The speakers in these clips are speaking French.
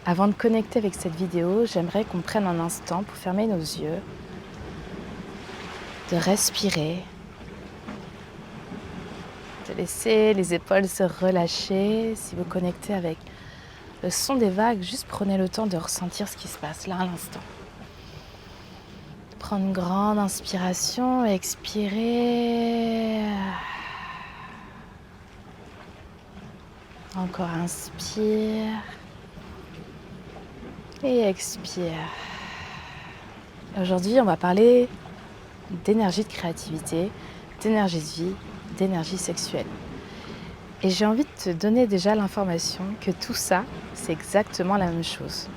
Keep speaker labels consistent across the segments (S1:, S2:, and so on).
S1: Avant de connecter avec cette vidéo, j'aimerais qu'on prenne un instant pour fermer nos yeux, de respirer, de laisser les épaules se relâcher. Si vous connectez avec le son des vagues, juste prenez le temps de ressentir ce qui se passe là à l'instant. Prendre une grande inspiration, expirer. Encore inspire et expire. Aujourd'hui, on va parler d'énergie de créativité, d'énergie de vie, d'énergie sexuelle. Et j'ai envie de te donner déjà l'information que tout ça, c'est exactement la même chose.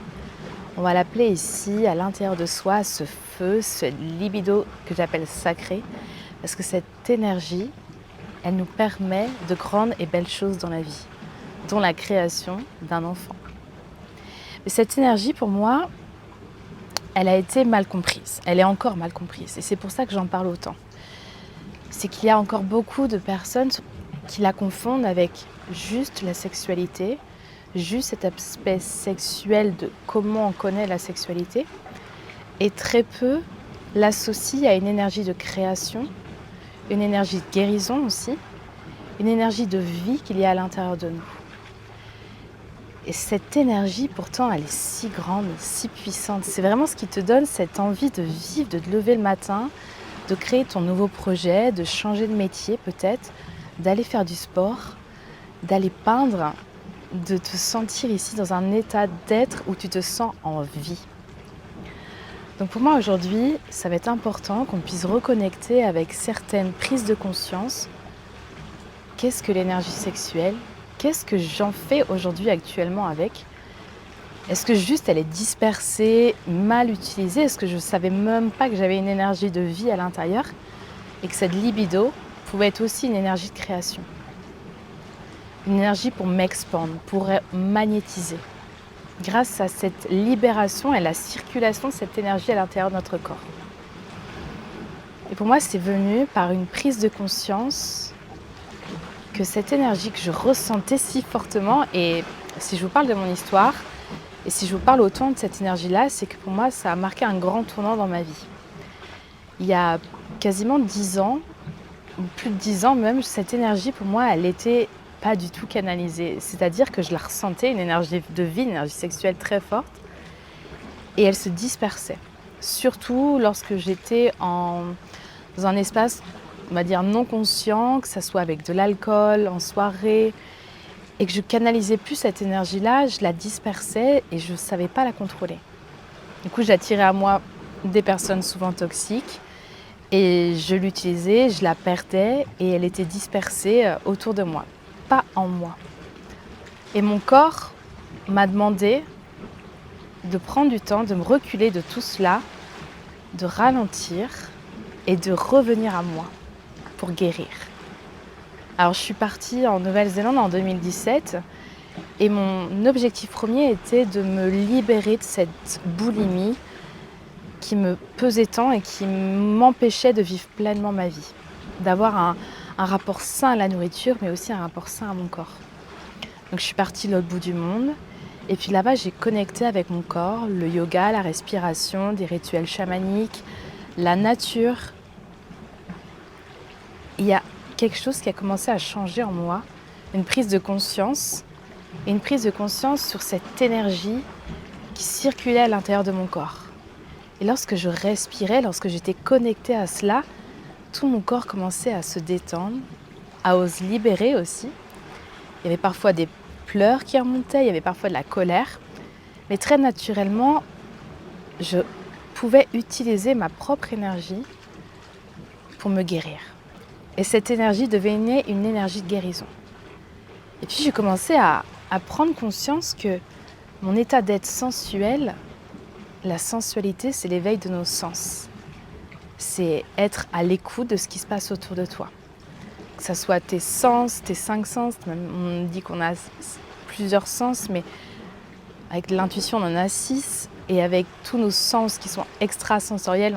S1: On va l'appeler ici, à l'intérieur de soi, ce feu, ce libido que j'appelle sacré, parce que cette énergie, elle nous permet de grandes et belles choses dans la vie, dont la création d'un enfant. Mais cette énergie, pour moi, elle a été mal comprise. Elle est encore mal comprise. Et c'est pour ça que j'en parle autant. C'est qu'il y a encore beaucoup de personnes qui la confondent avec juste la sexualité, juste cet aspect sexuel de comment on connaît la sexualité, et très peu l'associent à une énergie de création, une énergie de guérison aussi, une énergie de vie qu'il y a à l'intérieur de nous. Et cette énergie, pourtant, elle est si grande, si puissante. C'est vraiment ce qui te donne cette envie de vivre, de te lever le matin, de créer ton nouveau projet, de changer de métier peut-être, d'aller faire du sport, d'aller peindre, de te sentir ici dans un état d'être où tu te sens en vie. Donc pour moi aujourd'hui, ça va être important qu'on puisse reconnecter avec certaines prises de conscience. Qu'est-ce que l'énergie sexuelle ? Qu'est-ce que j'en fais aujourd'hui actuellement avec ? Est-ce que juste elle est dispersée, mal utilisée ? Est-ce que je ne savais même pas que j'avais une énergie de vie à l'intérieur et que cette libido pouvait être aussi une énergie de création ? Une énergie pour m'expandre, pour magnétiser. Grâce à cette libération et la circulation de cette énergie à l'intérieur de notre corps. Et pour moi, c'est venu par une prise de conscience que cette énergie que je ressentais si fortement, et si je vous parle de mon histoire, et si je vous parle autant de cette énergie-là, c'est que pour moi, ça a marqué un grand tournant dans ma vie. Il y a quasiment 10 ans, ou plus de 10 ans même, cette énergie, pour moi, elle n'était pas du tout canalisée. C'est-à-dire que je la ressentais, une énergie de vie, une énergie sexuelle très forte, et elle se dispersait. Surtout lorsque j'étais dans un espace, on va dire, non conscient, que ça soit avec de l'alcool, en soirée, et que je canalisais plus cette énergie-là, je la dispersais et je ne savais pas la contrôler. Du coup, j'attirais à moi des personnes souvent toxiques et je l'utilisais, je la perdais et elle était dispersée autour de moi, pas en moi. Et mon corps m'a demandé de prendre du temps, de me reculer de tout cela, de ralentir et de revenir à moi pour guérir. Alors je suis partie en Nouvelle-Zélande en 2017 et mon objectif premier était de me libérer de cette boulimie qui me pesait tant et qui m'empêchait de vivre pleinement ma vie. D'avoir un rapport sain à la nourriture mais aussi un rapport sain à mon corps. Donc je suis partie de l'autre bout du monde et puis là-bas j'ai connecté avec mon corps, le yoga, la respiration, des rituels chamaniques, la nature. Il y a quelque chose qui a commencé à changer en moi, une prise de conscience, et une prise de conscience sur cette énergie qui circulait à l'intérieur de mon corps. Et lorsque je respirais, lorsque j'étais connectée à cela, tout mon corps commençait à se détendre, à se libérer aussi. Il y avait parfois des pleurs qui remontaient, il y avait parfois de la colère, mais très naturellement, je pouvais utiliser ma propre énergie pour me guérir. Et cette énergie devenait une énergie de guérison. Et puis j'ai commencé à prendre conscience que mon état d'être sensuel, la sensualité, c'est l'éveil de nos sens. C'est être à l'écoute de ce qui se passe autour de toi. Que ce soit tes sens, tes 5 sens, même on dit qu'on a plusieurs sens, mais avec l'intuition on en a 6, et avec tous nos sens qui sont extrasensoriels,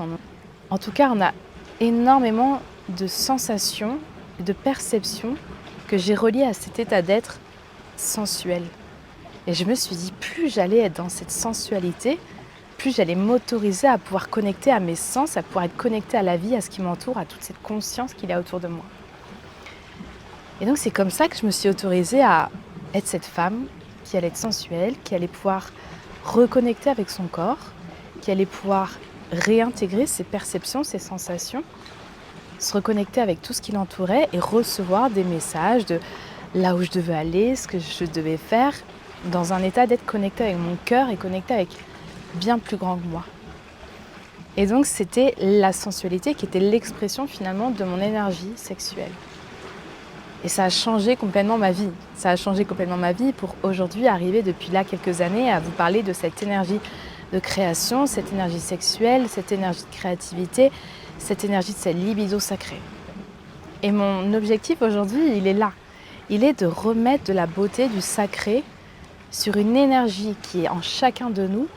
S1: en tout cas on a énormément de sensations, de perceptions que j'ai reliées à cet état d'être sensuel. Et je me suis dit, plus j'allais être dans cette sensualité, plus j'allais m'autoriser à pouvoir connecter à mes sens, à pouvoir être connectée à la vie, à ce qui m'entoure, à toute cette conscience qu'il y a autour de moi. Et donc c'est comme ça que je me suis autorisée à être cette femme qui allait être sensuelle, qui allait pouvoir reconnecter avec son corps, qui allait pouvoir réintégrer ses perceptions, ses sensations, se reconnecter avec tout ce qui l'entourait et recevoir des messages de là où je devais aller, ce que je devais faire, dans un état d'être connecté avec mon cœur et connecté avec bien plus grand que moi. Et donc c'était la sensualité qui était l'expression finalement de mon énergie sexuelle. Et ça a changé complètement ma vie. Ça a changé complètement ma vie pour aujourd'hui arriver depuis là quelques années à vous parler de cette énergie de création, cette énergie sexuelle, cette énergie de créativité, cette énergie de cette libido sacrée. Et mon objectif aujourd'hui, il est là. Il est de remettre de la beauté, du sacré sur une énergie qui est en chacun de nous,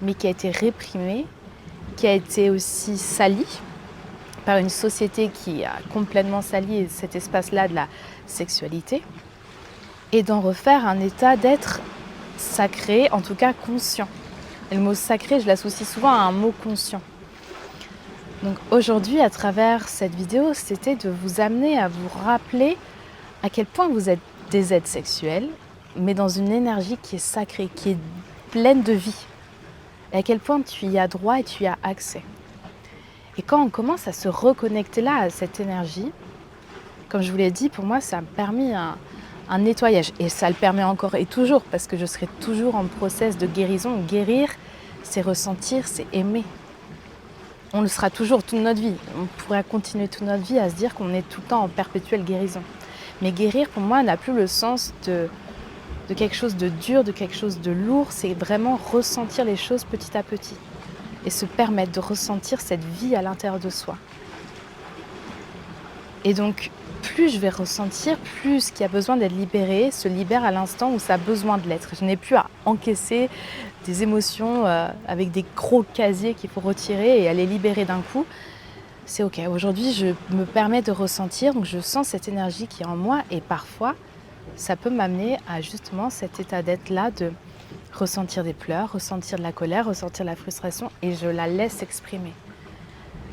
S1: mais qui a été réprimée, qui a été aussi salie par une société qui a complètement sali cet espace-là de la sexualité, et d'en refaire un état d'être sacré, en tout cas conscient. Et le mot sacré, je l'associe souvent à un mot conscient. Donc aujourd'hui, à travers cette vidéo, c'était de vous amener à vous rappeler à quel point vous êtes des êtres sexuels, mais dans une énergie qui est sacrée, qui est pleine de vie. Et à quel point tu y as droit et tu y as accès. Et quand on commence à se reconnecter là, à cette énergie, comme je vous l'ai dit, pour moi, ça a permis un nettoyage. Et ça le permet encore et toujours, parce que je serai toujours en process de guérison. Guérir, c'est ressentir, c'est aimer. On le sera toujours toute notre vie. On pourrait continuer toute notre vie à se dire qu'on est tout le temps en perpétuelle guérison. Mais guérir, pour moi, n'a plus le sens de quelque chose de dur, de quelque chose de lourd. C'est vraiment ressentir les choses petit à petit. Et se permettre de ressentir cette vie à l'intérieur de soi. Et donc, plus je vais ressentir, plus ce qui a besoin d'être libéré se libère à l'instant où ça a besoin de l'être. Je n'ai plus à encaisser des émotions avec des gros casiers qu'il faut retirer et à les libérer d'un coup. C'est ok, aujourd'hui je me permets de ressentir, donc je sens cette énergie qui est en moi et parfois ça peut m'amener à justement cet état d'être là de ressentir des pleurs, ressentir de la colère, ressentir de la frustration et je la laisse exprimer.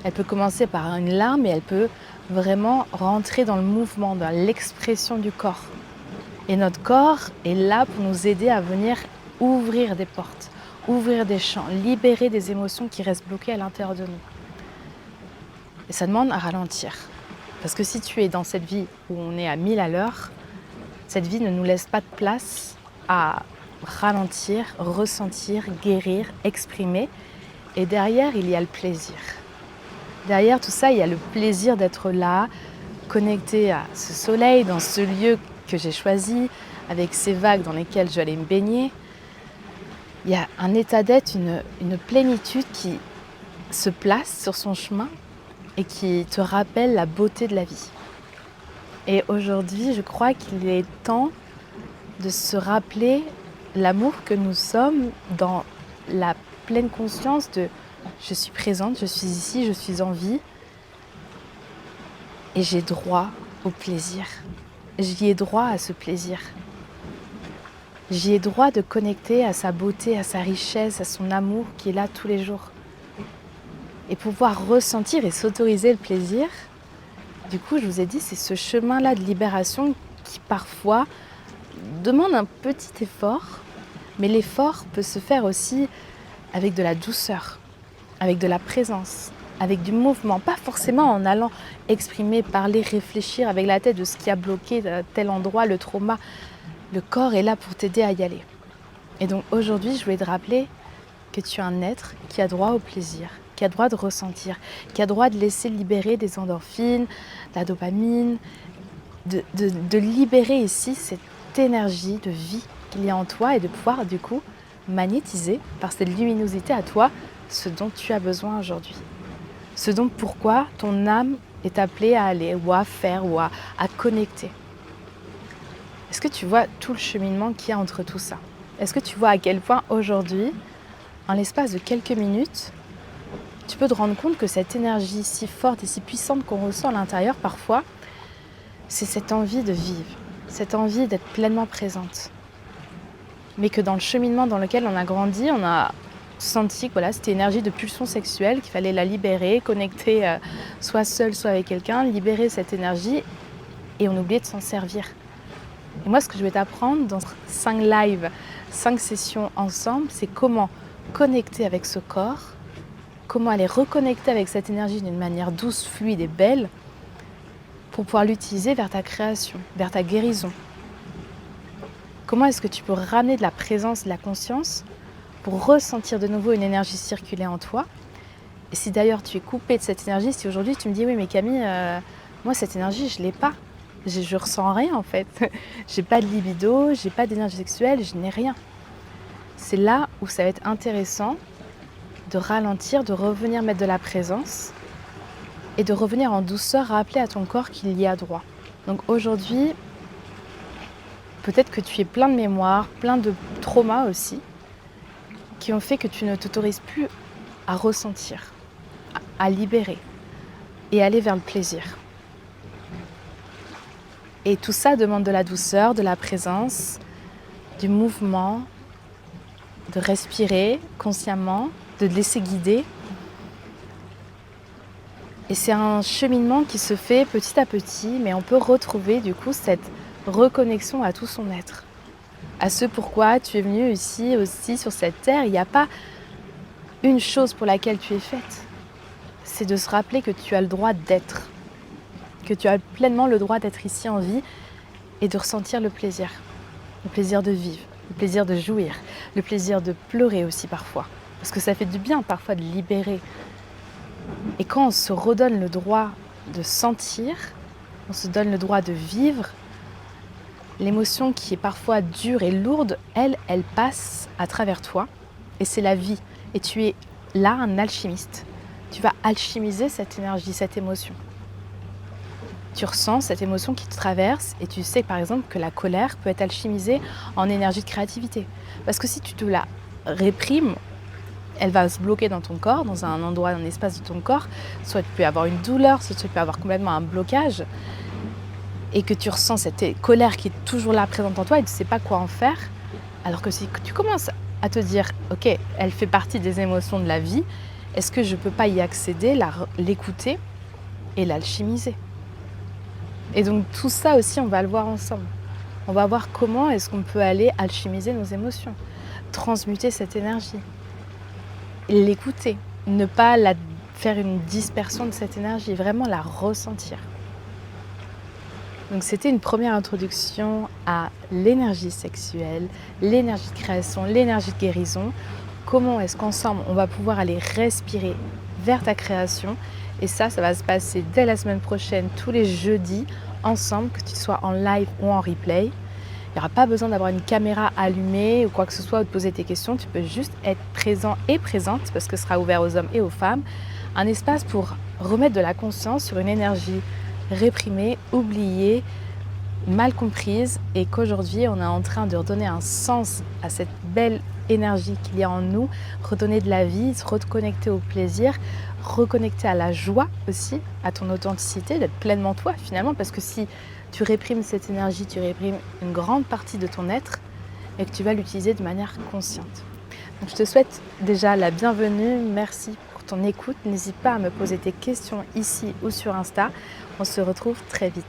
S1: Elle peut commencer par une larme et elle peut vraiment rentrer dans le mouvement, dans l'expression du corps. Et notre corps est là pour nous aider à venir ouvrir des portes, ouvrir des champs, libérer des émotions qui restent bloquées à l'intérieur de nous. Et ça demande à ralentir. Parce que si tu es dans cette vie où on est à 1000 à l'heure, cette vie ne nous laisse pas de place à ralentir, ressentir, guérir, exprimer. Et derrière, il y a le plaisir. Derrière tout ça, il y a le plaisir d'être là, connecté à ce soleil, dans ce lieu que j'ai choisi, avec ces vagues dans lesquelles je vais aller me baigner. Il y a un état d'être, une plénitude qui se place sur son chemin et qui te rappelle la beauté de la vie. Et aujourd'hui, je crois qu'il est temps de se rappeler l'amour que nous sommes dans la pleine conscience de je suis présente, je suis ici, je suis en vie et j'ai droit au plaisir. J'y ai droit à ce plaisir. J'y ai droit de connecter à sa beauté, à sa richesse, à son amour qui est là tous les jours. Et pouvoir ressentir et s'autoriser le plaisir, du coup, je vous ai dit, c'est ce chemin-là de libération qui parfois demande un petit effort, mais l'effort peut se faire aussi avec de la douceur, avec de la présence, avec du mouvement, pas forcément en allant exprimer, parler, réfléchir avec la tête de ce qui a bloqué à tel endroit, le trauma. Le corps est là pour t'aider à y aller. Et donc aujourd'hui, je voulais te rappeler que tu es un être qui a droit au plaisir, qui a droit de ressentir, qui a droit de laisser libérer des endorphines, de la dopamine, de libérer ici cette énergie de vie qu'il y a en toi et de pouvoir du coup magnétiser par cette luminosité à toi ce dont tu as besoin aujourd'hui. Ce dont pourquoi ton âme est appelée à aller ou à faire ou à connecter. Est-ce que tu vois tout le cheminement qu'il y a entre tout ça? Est-ce que tu vois à quel point aujourd'hui, en l'espace de quelques minutes, tu peux te rendre compte que cette énergie si forte et si puissante qu'on ressent à l'intérieur parfois, c'est cette envie de vivre, cette envie d'être pleinement présente. mais que dans le cheminement dans lequel on a grandi, on a senti que voilà, c'était une énergie de pulsion sexuelle, qu'il fallait la libérer, connecter soit seul, soit avec quelqu'un, libérer cette énergie et on oubliait de s'en servir. Et moi, ce que je vais t'apprendre dans 5 lives, 5 sessions ensemble, c'est comment connecter avec ce corps, comment aller reconnecter avec cette énergie d'une manière douce, fluide et belle pour pouvoir l'utiliser vers ta création, vers ta guérison. Comment est-ce que tu peux ramener de la présence, de la conscience pour ressentir de nouveau une énergie circuler en toi. Et si d'ailleurs tu es coupé de cette énergie, si aujourd'hui tu me dis oui mais Camille, moi cette énergie je l'ai pas, je ressens rien en fait, j'ai pas de libido, j'ai pas d'énergie sexuelle, je n'ai rien. C'est là où ça va être intéressant de ralentir, de revenir mettre de la présence et de revenir en douceur, rappeler à ton corps qu'il y a droit. Donc aujourd'hui, peut-être que tu es plein de mémoires, plein de traumas aussi, qui ont fait que tu ne t'autorises plus à ressentir, à libérer et aller vers le plaisir. Et tout ça demande de la douceur, de la présence, du mouvement, de respirer consciemment, de te laisser guider. Et c'est un cheminement qui se fait petit à petit, mais on peut retrouver du coup cette reconnexion à tout son être, à ce pourquoi tu es venu ici aussi sur cette terre. Il n'y a pas une chose pour laquelle tu es faite. C'est de se rappeler que tu as le droit d'être, que tu as pleinement le droit d'être ici en vie et de ressentir le plaisir de vivre, le plaisir de jouir, le plaisir de pleurer aussi parfois, parce que ça fait du bien parfois de libérer. Et quand on se redonne le droit de sentir, on se donne le droit de vivre, l'émotion qui est parfois dure et lourde, elle passe à travers toi et c'est la vie. Et tu es là un alchimiste. Tu vas alchimiser cette énergie, cette émotion. Tu ressens cette émotion qui te traverse et tu sais par exemple que la colère peut être alchimisée en énergie de créativité. Parce que si tu te la réprimes, elle va se bloquer dans ton corps, dans un endroit, un espace de ton corps. Soit tu peux avoir une douleur, soit tu peux avoir complètement un blocage. Et que tu ressens cette colère qui est toujours là présente en toi et tu ne sais pas quoi en faire. Alors que si tu commences à te dire, ok, elle fait partie des émotions de la vie, est-ce que je ne peux pas y accéder, l'écouter et l'alchimiser? Et donc tout ça aussi, on va le voir ensemble. On va voir comment est-ce qu'on peut aller alchimiser nos émotions, transmuter cette énergie, l'écouter, ne pas faire une dispersion de cette énergie, vraiment la ressentir. Donc c'était une première introduction à l'énergie sexuelle, l'énergie de création, l'énergie de guérison. Comment est-ce qu'ensemble on va pouvoir aller respirer vers ta création. Et ça va se passer dès la semaine prochaine, tous les jeudis, ensemble, que tu sois en live ou en replay. Il n'y aura pas besoin d'avoir une caméra allumée ou quoi que ce soit ou de poser tes questions. Tu peux juste être présent et présente parce que ce sera ouvert aux hommes et aux femmes. Un espace pour remettre de la conscience sur une énergie réprimée, oubliée, mal comprise et qu'aujourd'hui on est en train de redonner un sens à cette belle énergie qu'il y a en nous, redonner de la vie, se reconnecter au plaisir, reconnecter à la joie aussi, à ton authenticité, d'être pleinement toi finalement, parce que si tu réprimes cette énergie, tu réprimes une grande partie de ton être et que tu vas l'utiliser de manière consciente. Donc je te souhaite déjà la bienvenue, merci pour ton écoute, n'hésite pas à me poser tes questions ici ou sur Insta, on se retrouve très vite.